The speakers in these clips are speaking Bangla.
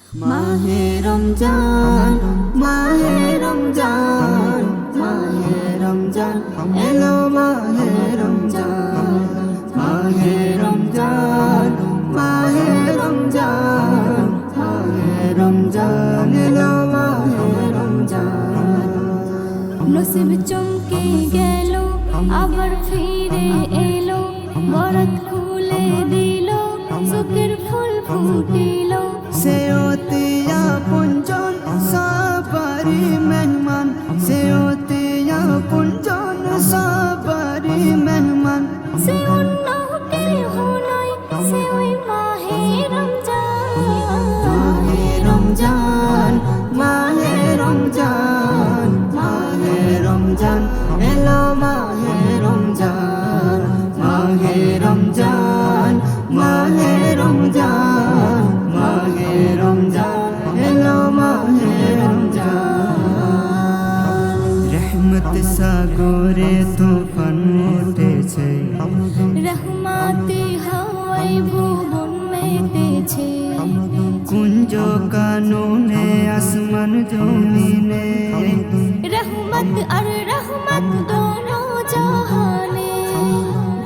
মাহে রমজান, মাহে রমজান, মাহে রমজান এলো, মাহে রমজান, মাহে রমজান, মাহে রমজান, মাহে রমজান এলো, মাহে রমজান। নসিব চমকে গেল আবার ফিরে এলো, বরাত খুলে দিল, সুখের ফুল ফুটিল। সে অতি আপনজন সবারি মেহমান, সে অতি আপনজন সবারি মেহমান। সে অন্য কেহ নয়, সে ওই মাহে রমজান। মাহে রমজান, মাহে রমজান, মাহে রমজান এলো, মাহে রমজান, মাহে রমজান, মাহে রমজান, মাহে রমজান এলো, মাহে রমজান। রহমত সাগরে তুফান উঠেছে, রহমাতে হাওয়ায় ভুবন মেতেছে। কুঞ্জ কাননে আসমান জমিনে, রহমত আর রহমত দোনো জাহানে।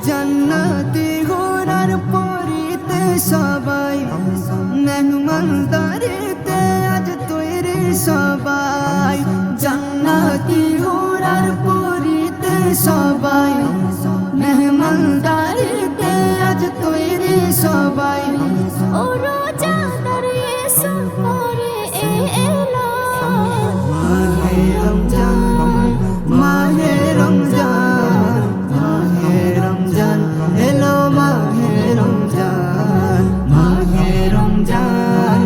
জান্নাতি ঘোরার পরিতে সবাই, মেহমানদারিতে আজ তৈরি সবাই। জান্নাতি ঘোরার পরিতে সবাই, মেহমানদারিতে আজ তৈরি সবাই। ও রোজাদার এসো করে এলো, মাহে রমজান, মাহে রমজান, মাহে রমজান এলো, মাহে রমজান, মাহে রমজান,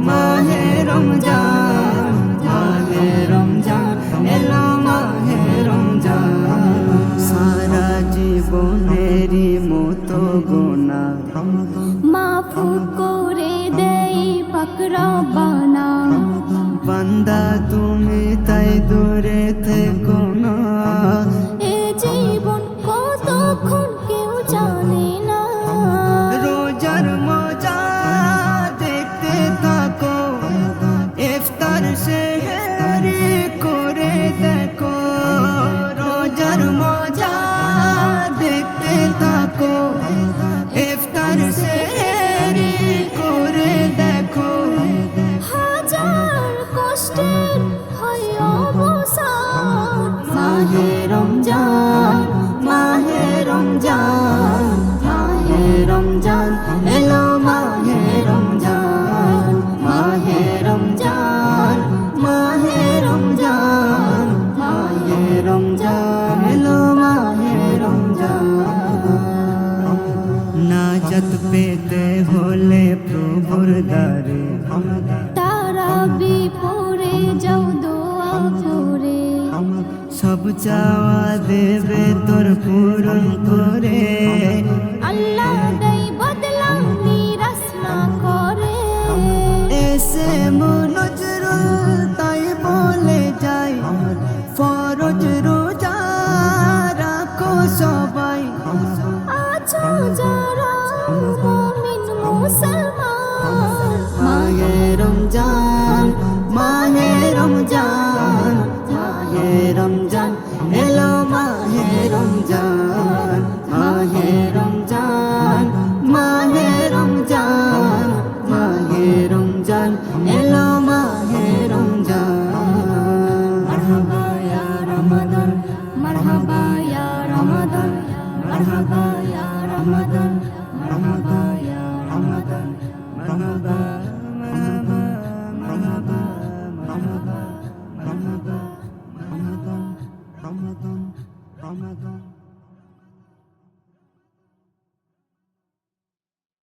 মাহে রমজান, মাহে রমজান এলো, মাহে রমজান। সারা জীবনেরই মতো গোনা মাফ করে দেই পাক রব্বানা। বান্দা তুমি তাই দূরে থেকো না, এ জীবন কতক্ষণ কেউ জানে না। রোজার মজা দেখতে থাকো, ইফতার সেহরি করে দেখো। রোজার মজা দেখতে থাকো, ইফতার সেহরি করে দেখো। হাজার কষ্টের হয় অবসান, মাহে রমজান, মাহে রমজান, মাহে রমজান এলো, মাহে রমজান, মাহে রমজান, মাহে রমজান, মাহে রমজান এলো, মাহে রমজান। নাজাত পেতে হলে প্রভুর দ্বারে, তারাবি পড়ে যাও দোয়া করে। সব চাওয়া দেবে তোর পূরণ করে। আল্লাহ দেয় বদলা নিরাশ না করে। এসে নজরুল তাই বলে যাই, ফরজ রোজা রাখো সবাই। আছো যারা মুমিন মুসলমান, মাহে রমজান, মাহে রমজান, মাহে রমজান এলো, মাহে রমজান, মাহে রমজান, মাহে রমজান, মাহে রমজান এলো, মাহে রমজান। মারহাবা ইয়া রমাদান, মারহাবা ইয়া রমাদান, মারহাবা ইয়া রমাদান, মারহাবা ইয়া রমাদান, মারহাবা, মারহাবা, মারহাবা, মারহাবা, মারহাবা, মারহাবা, রমাদান, রমাদান, রমাদান।